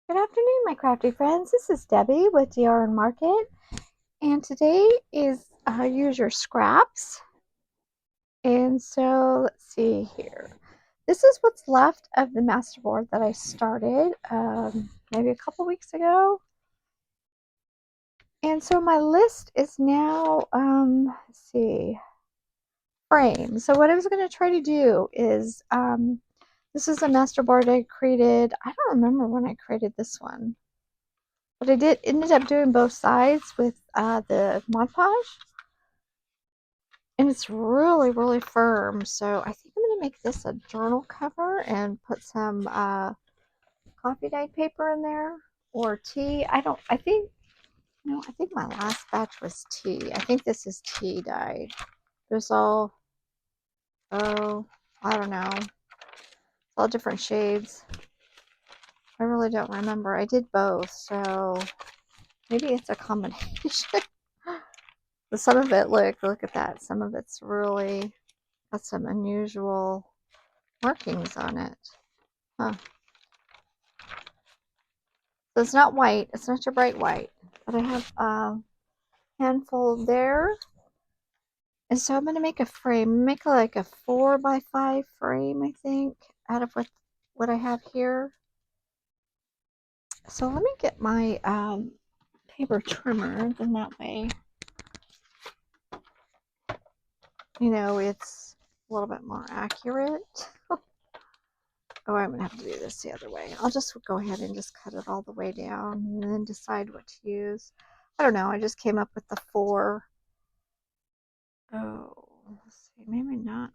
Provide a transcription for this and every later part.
Good afternoon, my crafty friends. This is Debbie with DR and Market, and today is use your scraps. And so let's see here. This is what's left of the masterboard that I started maybe a couple weeks ago. And so my list is now, let's see, frame. So what I was going to try to do is, this is a masterboard I created. I don't remember when I created this one. But I ended up doing both sides with the Mod Podge, and it's really, really firm. So I think I'm going to make this a journal cover and put some coffee dyed paper in there or tea. I think, I think my last batch was tea. I think this is tea dyed. There's all, oh, I don't know, all different shades. I really don't remember. I did both, so maybe it's a combination. But some of it, look at that. Some of it's really got some unusual markings on it. Huh. So it's not white. It's not your bright white. But I have a handful there. And so I'm going to make a frame. Make like a 4x5 frame, I think, out of what I have here. So let me get my paper trimmer. Then that way, it's a little bit more accurate. Oh, I'm going to have to do this the other way. I'll just go ahead and just cut it all the way down and then decide what to use. I don't know. I just came up with the 4. Oh, let's see. Maybe not.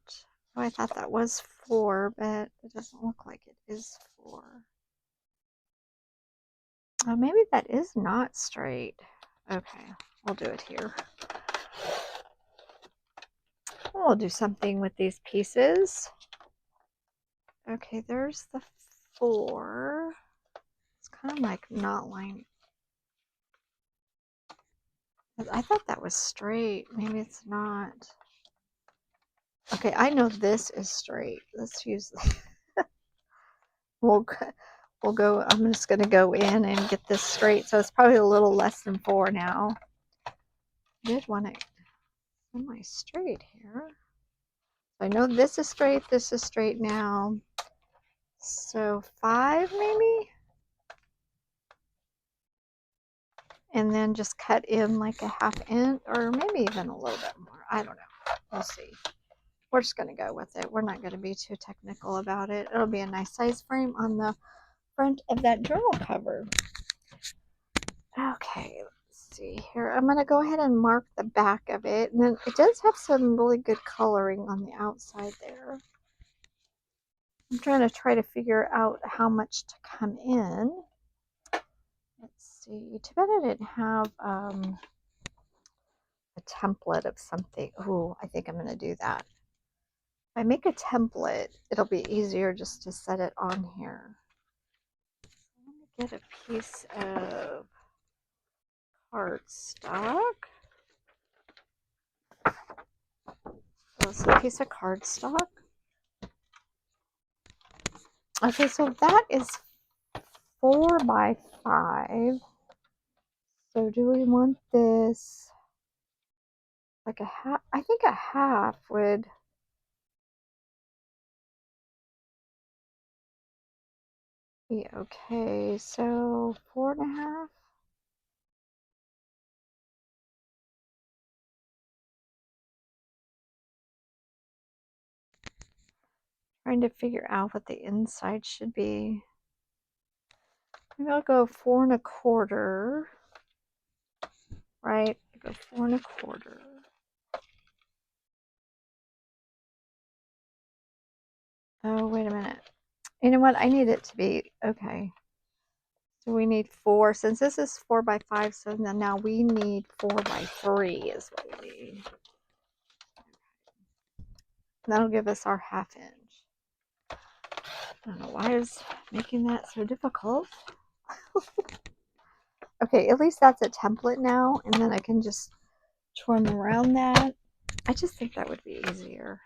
Oh, I thought that was 4, but it doesn't look like it is 4. Oh, maybe that is not straight. Okay, we'll do it here. We'll do something with these pieces. Okay, there's the 4. It's kind of like not lining. I thought that was straight. Maybe it's not. Okay, I know this is straight. Let's use we'll go. I'm just going to go in and get this straight. So it's probably a little less than 4 now. I did want to semi straight here. I know this is straight now. So 5 maybe? And then just cut in like a 1/2 inch or maybe even a little bit more. I don't know. We'll see. We're just going to go with it. We're not going to be too technical about it. It'll be a nice size frame on the front of that journal cover. Okay, let's see here. I'm going to go ahead and mark the back of it. And then it does have some really good coloring on the outside there. I'm trying to figure out how much to come in. Let's see. Too bad I didn't have a template of something. Oh, I think I'm going to do that. If I make a template, it'll be easier just to set it on here. Let me get a piece of cardstock. So it's a piece of cardstock. Okay, so that is 4x5. So do we want this like a half? I think a half would be okay. So 4.5. Trying to figure out what the inside should be. Maybe I'll go 4 1/4. Right? I'll go 4 1/4. Oh, wait a minute. You know what? I need it to be okay. So we need 4. Since this is 4x5, so then now we need 4x3 is what we need. That'll give us our 1/2 inch. I don't know why is making that so difficult. Okay, at least that's a template now, and then I can just trim around that. I just think that would be easier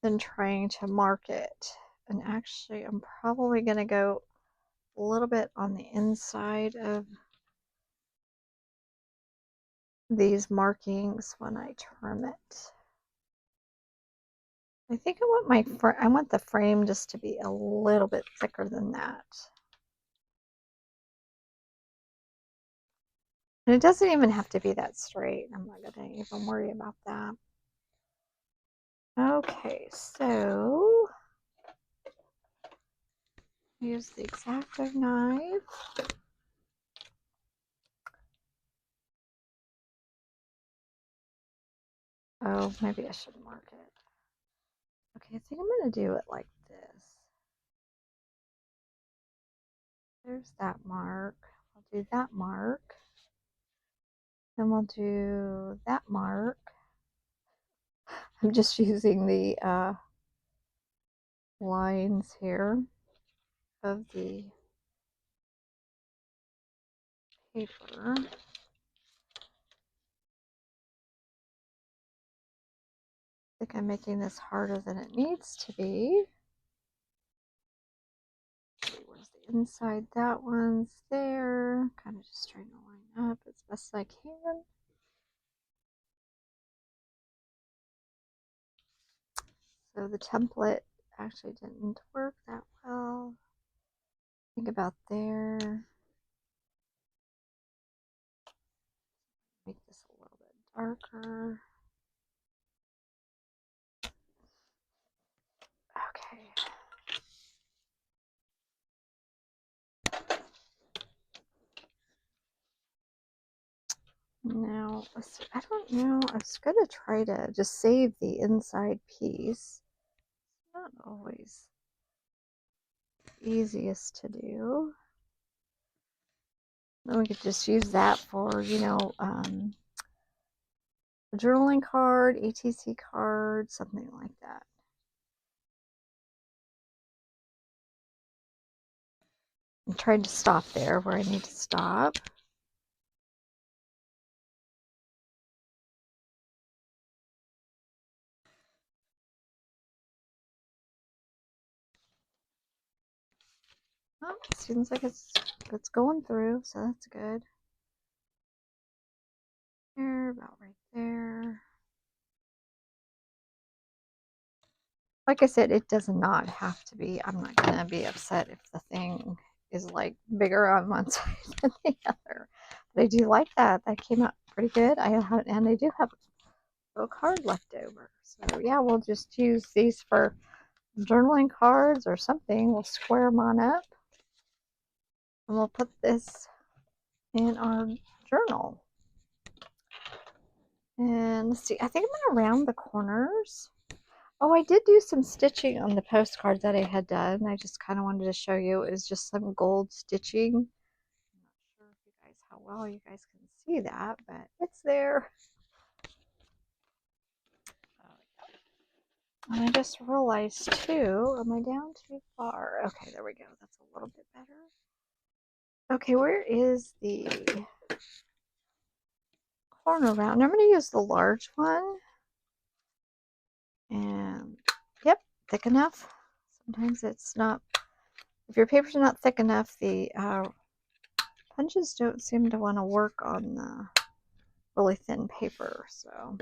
than trying to mark it. And actually, I'm probably going to go a little bit on the inside of these markings when I trim it. I think I want the frame just to be a little bit thicker than that. And it doesn't even have to be that straight. I'm not going to even worry about that. Okay, so use the X-Acto knife. Oh, maybe I should mark it. Okay, I think I'm going to do it like this. There's that mark. I'll do that mark. Then we'll do that mark. I'm just using the lines here of the paper. I think I'm making this harder than it needs to be. Let's see, where's the inside? That one's there. Kind of just trying to line up as best I can. So the template actually didn't work that well. Think about there. Make this a little bit darker. Okay. Now, let's see, I don't know. I was going to try to just save the inside piece. Not always easiest to do. Then we could just use that for, you know, a journaling card, ATC card, something like that. I'm trying to stop there where I need to stop. Oh, it seems like it's going through, so that's good. There, about right there. Like I said, it does not have to be. I'm not going to be upset if the thing is like bigger on one side than the other. But I do like that. That came out pretty good. And I do have a card left over. So yeah, we'll just use these for journaling cards or something. We'll square them on up. And we'll put this in our journal. And let's see, I think I'm going to round the corners. Oh, I did do some stitching on the postcard that I had done. I just kind of wanted to show you. It was just some gold stitching. I'm not sure if you guys, how well you guys can see that, but it's there. And I just realized too, am I down too far? Okay, there we go. That's a little bit better. Okay, where is the corner round? I'm going to use the large one. And yep, thick enough. Sometimes it's not, if your paper's not thick enough, the punches don't seem to want to work on the really thin paper. So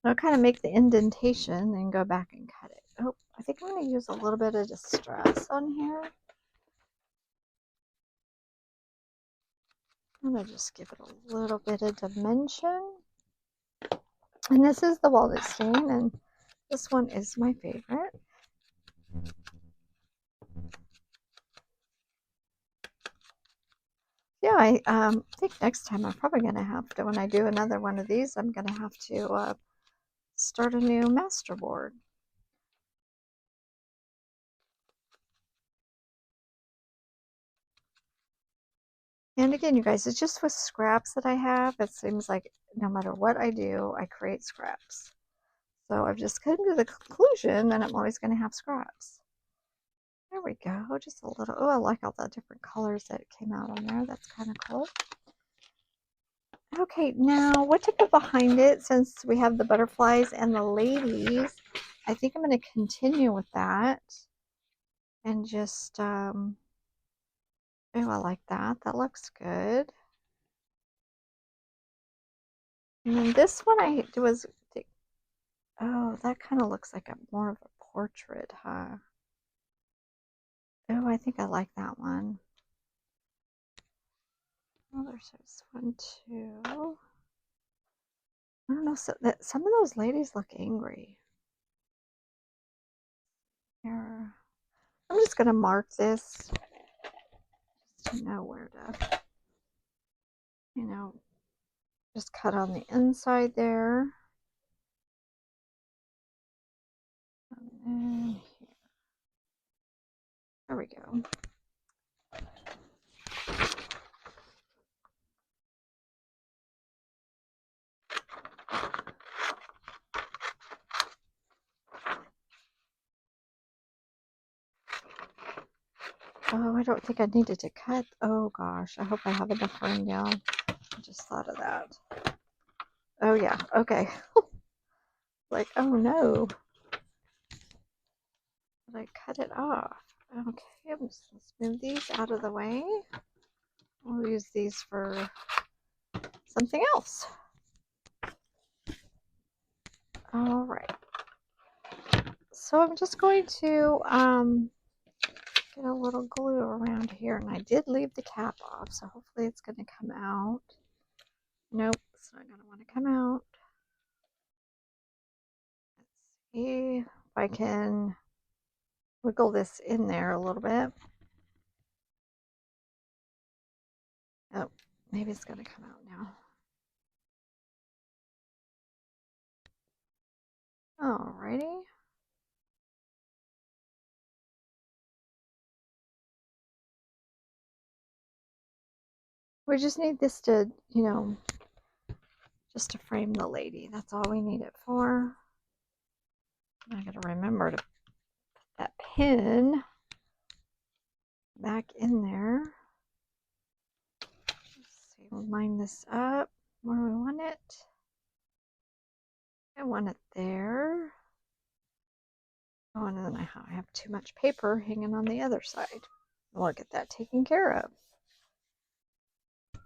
I'll kind of make the indentation and go back and cut it. Oh, I think I'm going to use a little bit of distress on here. I'm going to just give it a little bit of dimension. And this is the walnut stain, and this one is my favorite. Yeah, I think next time I'm probably going to have to, when I do another one of these, I'm going to have to start a new masterboard. And again, you guys, it's just with scraps that I have. It seems like no matter what I do, I create scraps. So I've just come to the conclusion that I'm always going to have scraps. There we go, just a little. Oh, I like all the different colors that came out on there. That's kind of cool. Okay, now what to put behind it, since we have the butterflies and the ladies, I think I'm going to continue with that and just Oh, I like that. That looks good. And then this one oh, that kind of looks like more of a portrait, huh? Oh, I think I like that one. Oh, there's this one too. I don't know. So that some of those ladies look angry. Here, I'm just gonna mark this just to know where to, you know, just cut on the inside there. And then here. There we go. Oh, I don't think I needed to cut. Oh gosh, I hope I have enough room now. I just thought of that. Oh yeah, okay. Like, oh no. Did I cut it off? Okay, let's move these out of the way. We'll use these for something else. All right. So I'm just going to get a little glue around here, and I did leave the cap off, so hopefully it's going to come out. Nope, it's not going to want to come out. Let's see if I can wiggle this in there a little bit. Oh, maybe it's going to come out now. Alrighty. We just need this to, you know, just to frame the lady. That's all we need it for. I gotta remember to put that pin back in there. Let's see, we'll line this up where we want it. I want it there. Oh, and then I have too much paper hanging on the other side. We'll get that taken care of. I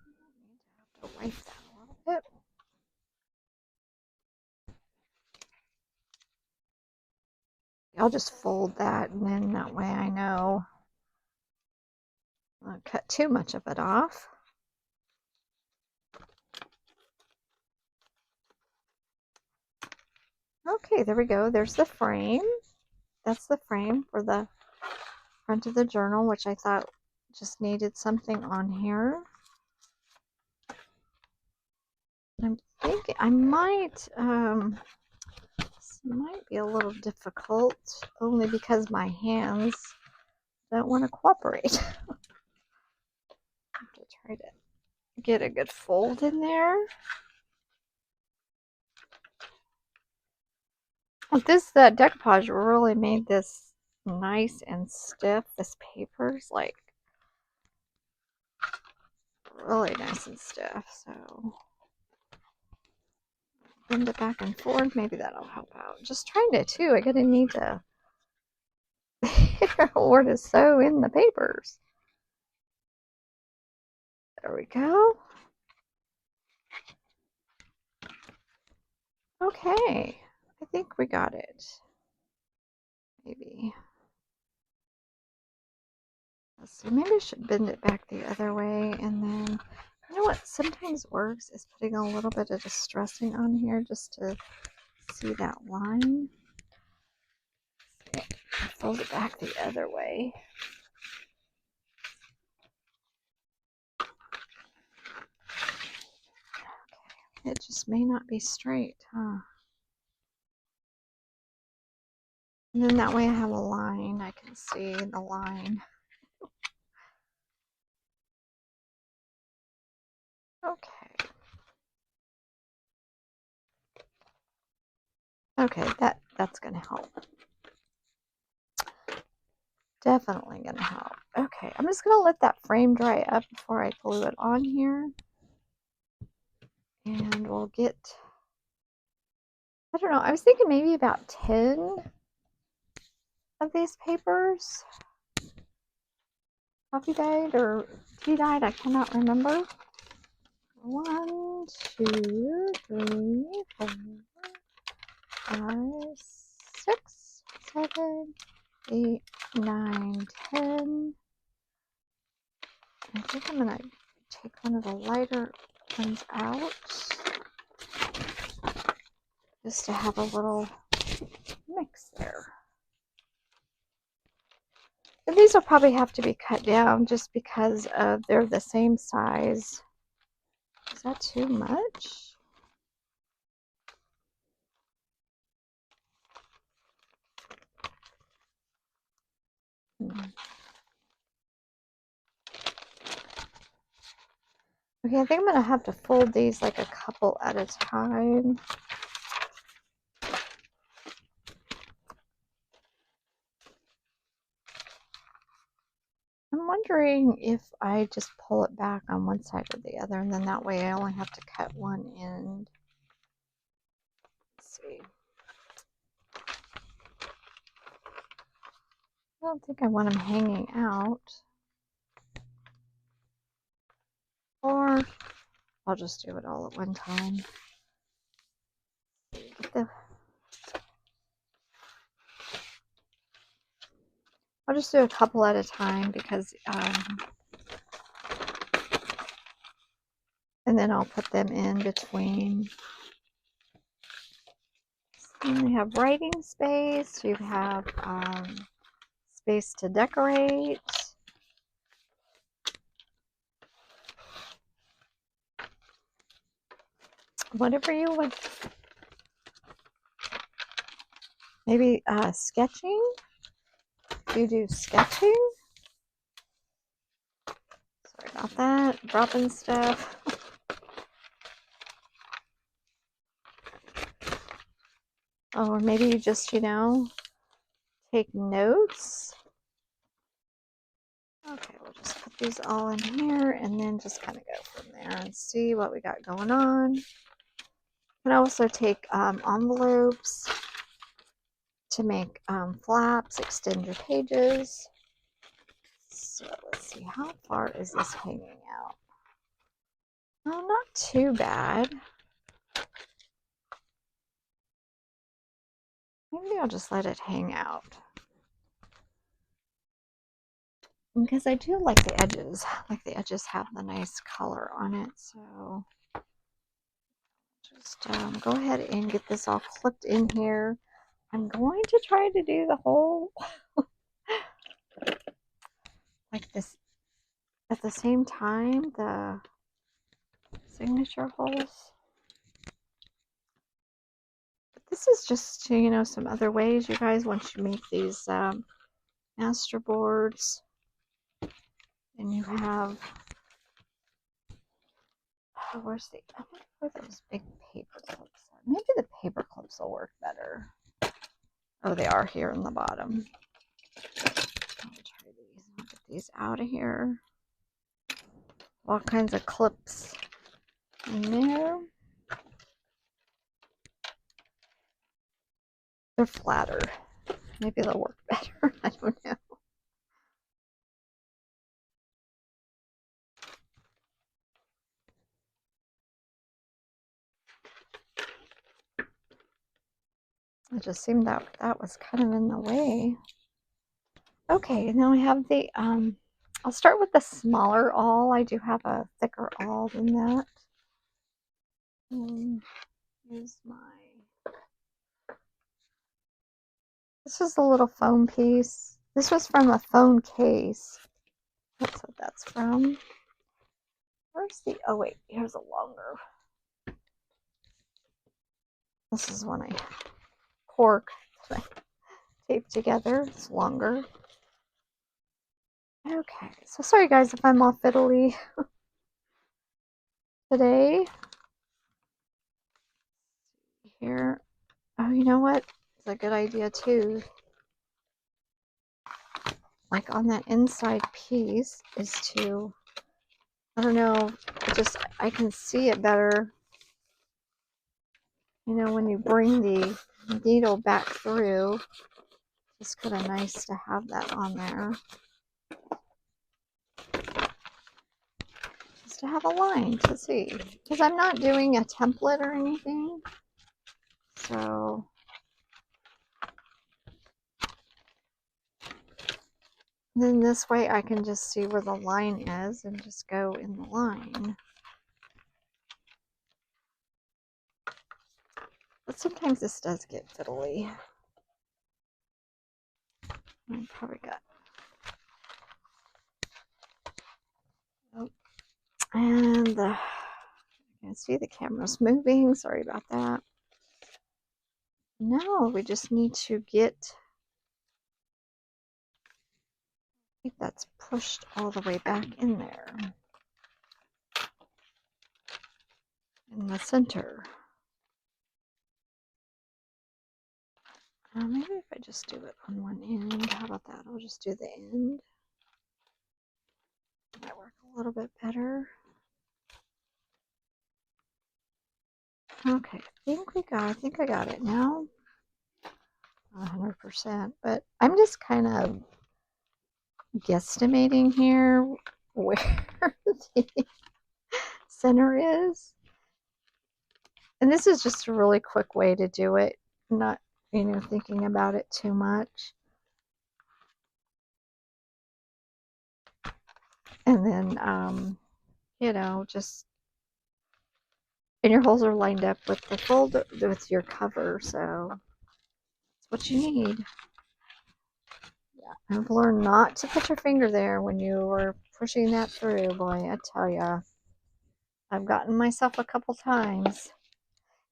have to wipe that a little bit. I'll just fold that, and then that way I know I'll cut too much of it off. Okay, there we go. There's the frame. That's the frame for the front of the journal, which I thought just needed something on here. I'm thinking I might, this might be a little difficult, only because my hands don't want to cooperate. I have to try to get a good fold in there. This decoupage really made this nice and stiff. This paper's like really nice and stiff, so bend it back and forth. Maybe that'll help out. Just trying to too. I gotta need to figure out where to sew in the papers. There we go. Okay, I think we got it. Maybe. Let's see, maybe I should bend it back the other way, and then, you know what sometimes works is putting a little bit of distressing on here just to see that line. Fold it back the other way. Okay, it just may not be straight, huh? And then that way I have a line. I can see the line. Okay. Okay, that's gonna help. Definitely gonna help. Okay, I'm just gonna let that frame dry up before I glue it on here. And we'll get, I don't know, I was thinking maybe about 10 of these papers. coffee dyed or tea dyed, I cannot remember. 1, 2, 3, 4, 5, 6, 7, 8, 9, 10. I think I'm gonna take one of the lighter ones out just to have a little mix there. And these will probably have to be cut down just because they're the same size. Is that too much? Okay, I think I'm going to have to fold these like a couple at a time. I'm wondering if I just pull it back on one side or the other, and then that way I only have to cut one end. Let's see. I don't think I want them hanging out. Or I'll just do it all at one time. I'll just do a couple at a time because, and then I'll put them in between. And you have writing space, you have space to decorate. Whatever you would. Maybe sketching. You do sketching. Sorry about that. Dropping stuff. Or maybe you just, you know, take notes. Okay, we'll just put these all in here and then just kind of go from there and see what we got going on. You can also take envelopes to make flaps, extend your pages. So let's see, how far is this hanging out? Oh, not too bad. Maybe I'll just let it hang out. Because I do like the edges. Like the edges have the nice color on it. So just go ahead and get this all clipped in here. I'm going to try to do the whole like this at the same time, the signature holes. But this is just, you know, some other ways, you guys, once you make these Masterboards and you have, oh, where's the, I wonder where those big paper clips are. Maybe the paper clips will work better. Oh, they are here in the bottom. I'll try these. I'll get these out of here. All kinds of clips in there. They're flatter. Maybe they'll work better. I don't know. It just seemed that that was kind of in the way. Okay, now we have the, I'll start with the smaller awl. I do have a thicker awl than that. Here's my, this is a little foam piece. This was from a phone case. That's what that's from. Where's the, oh wait, here's a longer. This is one I cork that I taped together. It's longer. Okay, so sorry guys if I'm all fiddly today. Here, oh, you know what? It's a good idea too. Like on that inside piece is to, I don't know, just I can see it better. You know, when you bring the needle back through, it's kind of nice to have that on there. just to have a line to see, because I'm not doing a template or anything. So then this way I can just see where the line is and just go in the line. But sometimes this does get fiddly. I probably got. Oh, and you can see the camera's moving. Sorry about that. No, we just need to get. I think that's pushed all the way back in there. In the center. Maybe if I just do it on one end. How about that? I'll just do the end. That might work a little bit better. Okay, I think I got it now. 100%, but I'm just kind of guesstimating here where the center is. And this is just a really quick way to do it, not, thinking about it too much. And then, just, and your holes are lined up with the folder, with your cover, so that's what you need. Yeah, I've learned not to put your finger there when you were pushing that through, boy, I tell ya. I've gotten myself a couple times.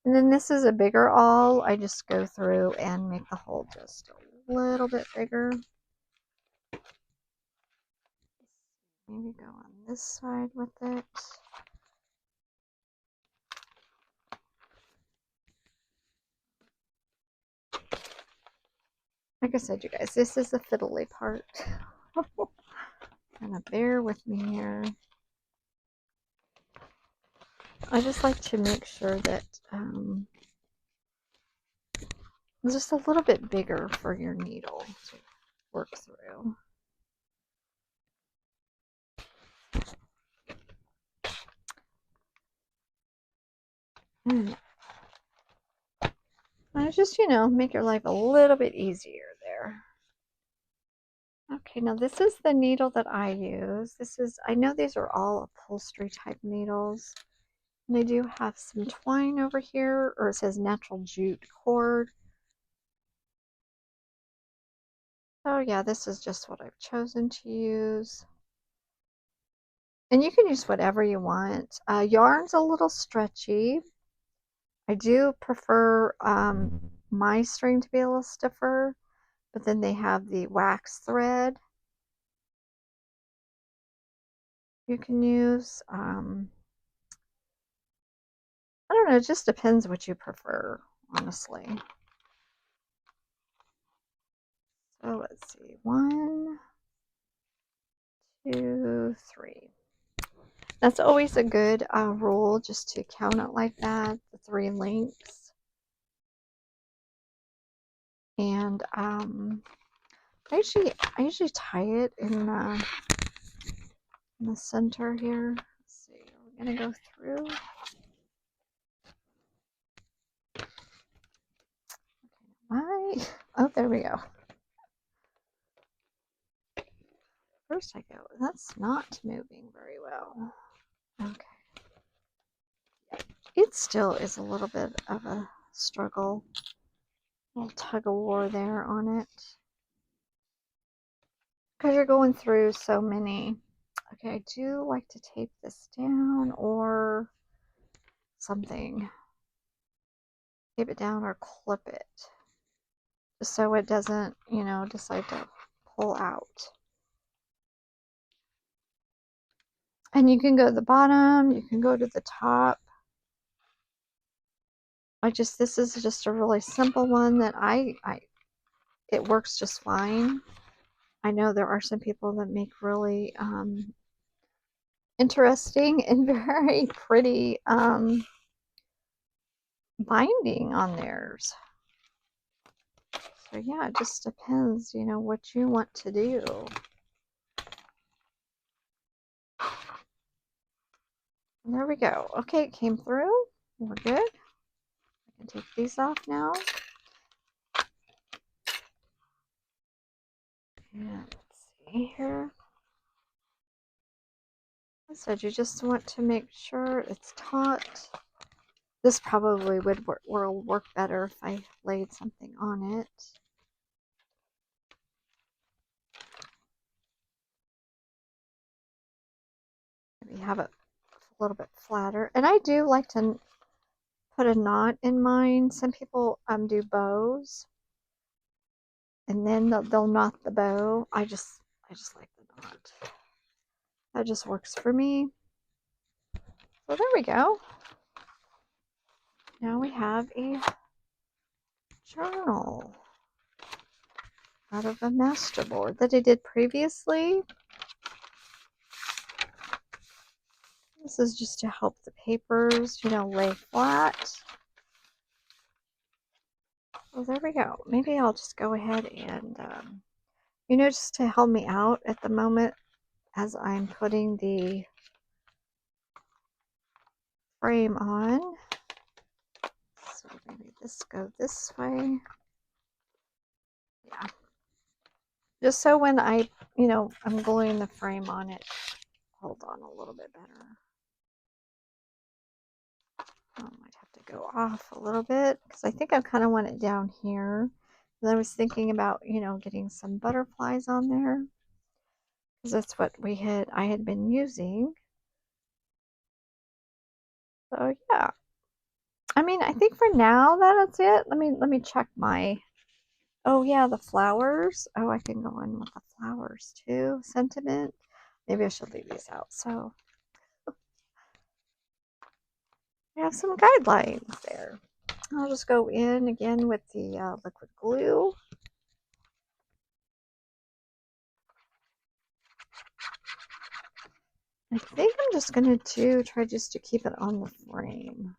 And then this is a bigger awl. I just go through and make the hole just a little bit bigger. Maybe go on this side with it. Like I said, you guys, this is the fiddly part. Kind of bear with me here. I just like to make sure that it's just a little bit bigger for your needle to work through. And just, make your life a little bit easier there. Okay, now this is the needle that I use. I know these are all upholstery type needles. And they do have some twine over here, or it says natural jute cord. So yeah, this is just what I've chosen to use. And you can use whatever you want. Yarn's a little stretchy. I do prefer my string to be a little stiffer, but then they have the wax thread you can use. I don't know, it just depends what you prefer, honestly. So let's see, 1, 2, 3. That's always a good rule, just to count it like that, the 3 links. And I usually tie it in the center here. Let's see, we're gonna go through. Oh, there we go. First I go, that's not moving very well. Okay. It still is a little bit of a struggle. A little tug of war there on it. Because you're going through so many. Okay, I do like to tape this down or something. Tape it down or clip it. Just so it doesn't, decide to pull out. And you can go to the bottom, you can go to the top. This is just a really simple one that it works just fine. I know there are some people that make really interesting and very pretty binding on theirs. So yeah, it just depends, what you want to do. There we go. Okay, it came through. We're good. I can take these off now. And let's see here. I said you just want to make sure it's taut. This probably would work better if I laid something on it. Maybe have it a little bit flatter. And I do like to put a knot in mine. Some people do bows, and then they'll knot the bow. I just like the knot. That just works for me. So there we go. Now we have a journal out of a Masterboard that I did previously. This is just to help the papers, lay flat. Well, there we go. Maybe I'll just go ahead and, just to help me out at the moment as I'm putting the frame on. So maybe this go this way. Yeah. Just so when I'm gluing the frame on it, hold on a little bit better. I might have to go off a little bit because I think I kind of want it down here. And I was thinking about, getting some butterflies on there because that's what I had been using. So yeah, I mean, I think for now that's it. Let me check my. Oh yeah, the flowers. Oh, I can go in with the flowers too. Sentiment. Maybe I should leave these out. So we have some guidelines there. I'll just go in again with the liquid glue. I think I'm just going to try just to keep it on the frame.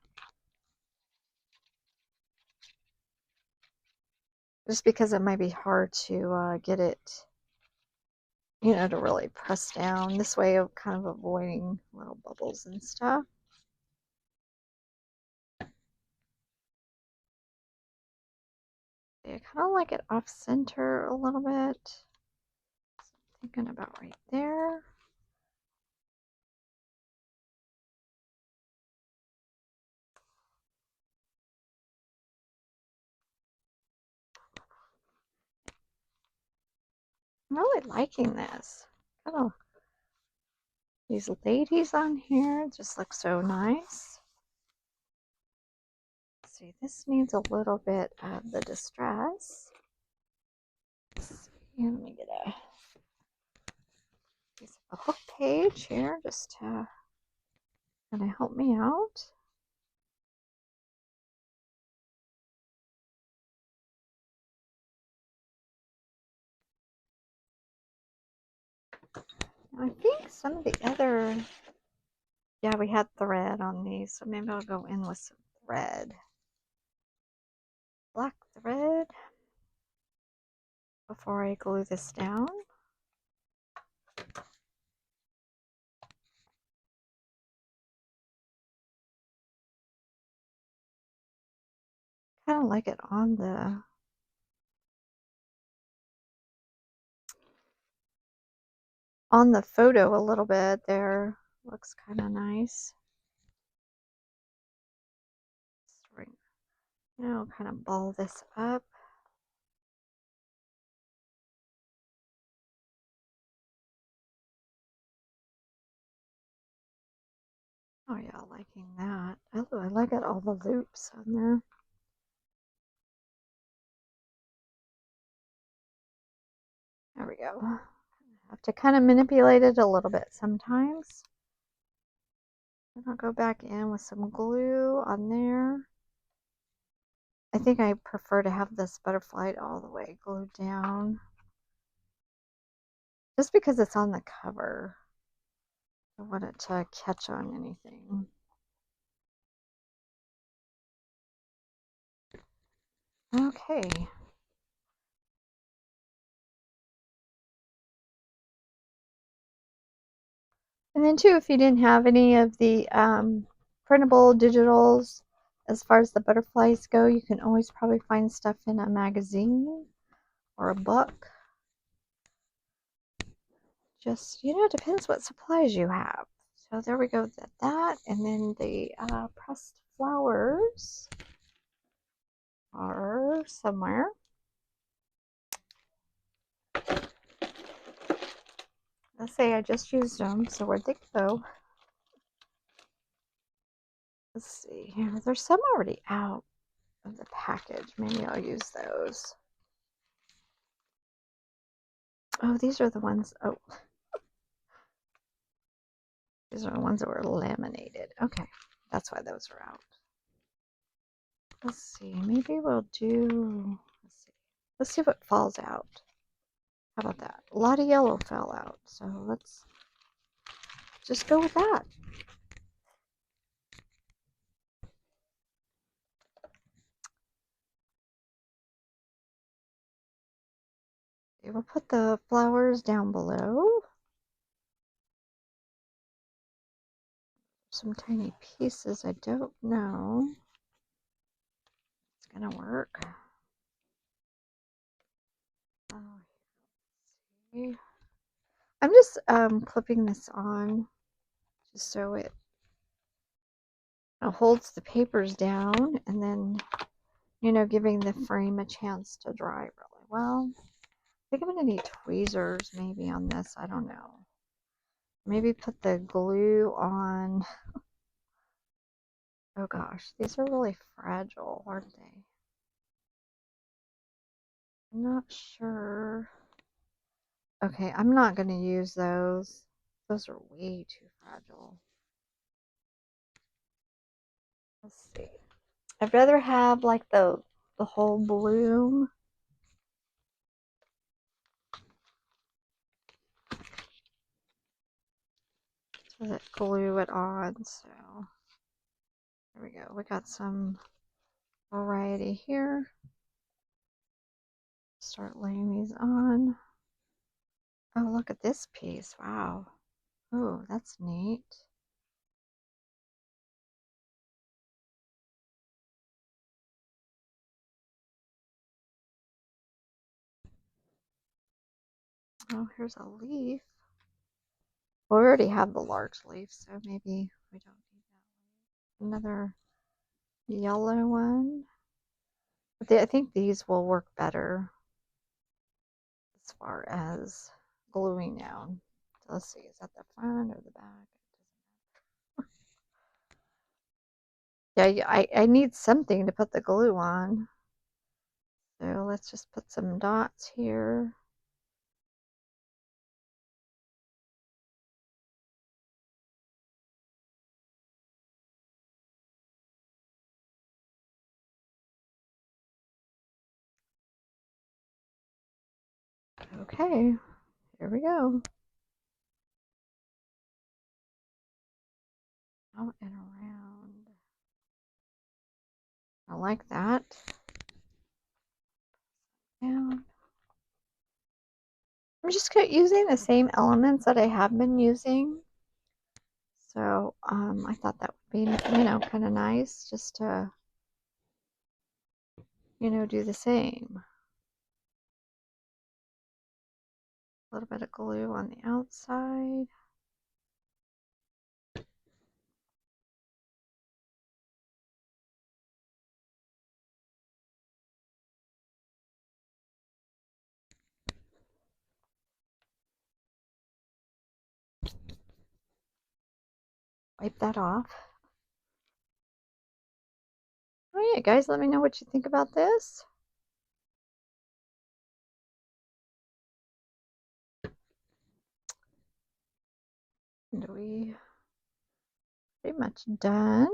Just because it might be hard to get it, to really press down. This way of kind of avoiding little bubbles and stuff. I kind of like it off center a little bit. So I'm thinking about right there. I'm really liking this. Kind of these ladies on here just look so nice. Let's see, this needs a little bit of the distress. Let's see, let me get a book page here just to kind of help me out. I think some of the other, yeah, we had thread on these, so maybe I'll go in with some thread. Black thread before I glue this down. Kind of like it on the photo a little bit there. Looks kind of nice. Now kind of ball this up. Oh yeah, liking that. Oh, I like it, all the loops on there. There we go. Have to kind of manipulate it a little bit sometimes. And I'll go back in with some glue on there. I think I prefer to have this butterfly all the way glued down. Just because it's on the cover. I don't want it to catch on anything. Okay. And then too, if you didn't have any of the printable digitals, as far as the butterflies go, you can always probably find stuff in a magazine or a book. Just, it depends what supplies you have. So there we go, that, and then the pressed flowers are somewhere. Let's say I just used them, so where'd they go? Let's see here. There's some already out of the package. Maybe I'll use those. Oh, these are the ones. Oh, these are the ones that were laminated. Okay, that's why those are out. Let's see. Maybe we'll do. Let's see what falls out. How about that? A lot of yellow fell out, so let's just go with that. Okay, we'll put the flowers down below. Some tiny pieces. I don't know. It's gonna work. Oh, see. I'm just clipping this on just so it holds the papers down, and then giving the frame a chance to dry really well. I think I'm gonna need tweezers maybe on this. I don't know. Maybe put the glue on. Oh gosh, these are really fragile, aren't they? I'm not sure. Okay, I'm not going to use those. Those are way too fragile. Let's see. I'd rather have like the whole bloom. So that glue it on. So there we go. We got some variety here. Start laying these on. Oh, look at this piece. Wow. Oh, that's neat. Oh, here's a leaf. Well, we already have the large leaf, so maybe we don't need that one. Another yellow one. But I think these will work better as far as gluing down. So let's see, is that the front or the back? Yeah, I need something to put the glue on. So let's just put some dots here. Okay, here we go. Out and around. I like that. Down. I'm just using the same elements that I have been using. So I thought that would be, kind of nice just to, do the same. A little bit of glue on the outside. Wipe that off. Oh yeah, guys, let me know what you think about this. And we pretty much done.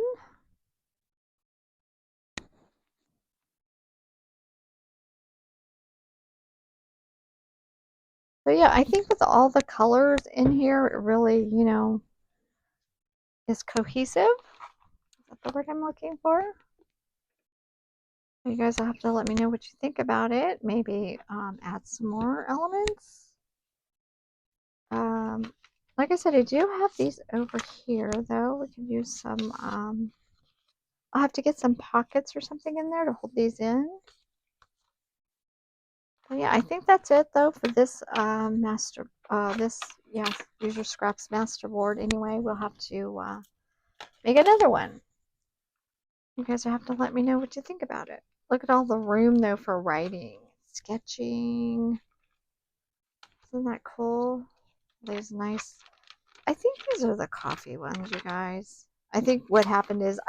So yeah, I think with all the colors in here, it really, is cohesive. Is that the word I'm looking for? You guys will have to let me know what you think about it. Maybe add some more elements. Like I said, I do have these over here, though. We can use some, I'll have to get some pockets or something in there to hold these in. But yeah, I think that's it, though, for this yeah, Use Your Scraps Masterboard. Anyway, we'll have to make another one. You guys will have to let me know what you think about it. Look at all the room, though, for writing, sketching. Isn't that cool? These nice. I think these are the coffee ones, you guys. I think what happened is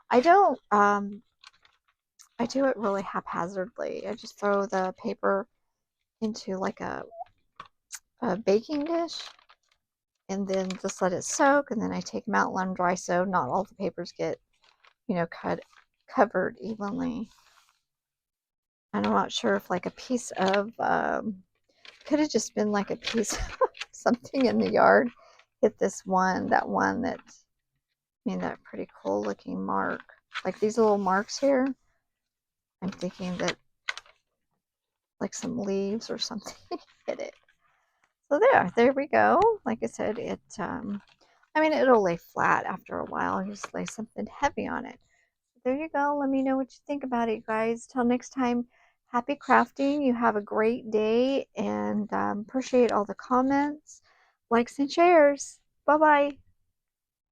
I don't I do it really haphazardly. I just throw the paper into like a baking dish and then just let it soak, and then I take them out, let them dry so not all the papers get, covered evenly. And I'm not sure if like a piece of could have just been like a piece of something in the yard hit that one that made that pretty cool looking mark. Like these little marks here, I'm thinking that like some leaves or something hit it. So there we go. Like I said, I mean, it'll lay flat after a while. You just lay something heavy on it. There you go. Let me know what you think about it, guys. Till next time, happy crafting. You have a great day, and appreciate all the comments, likes, and shares. Bye bye.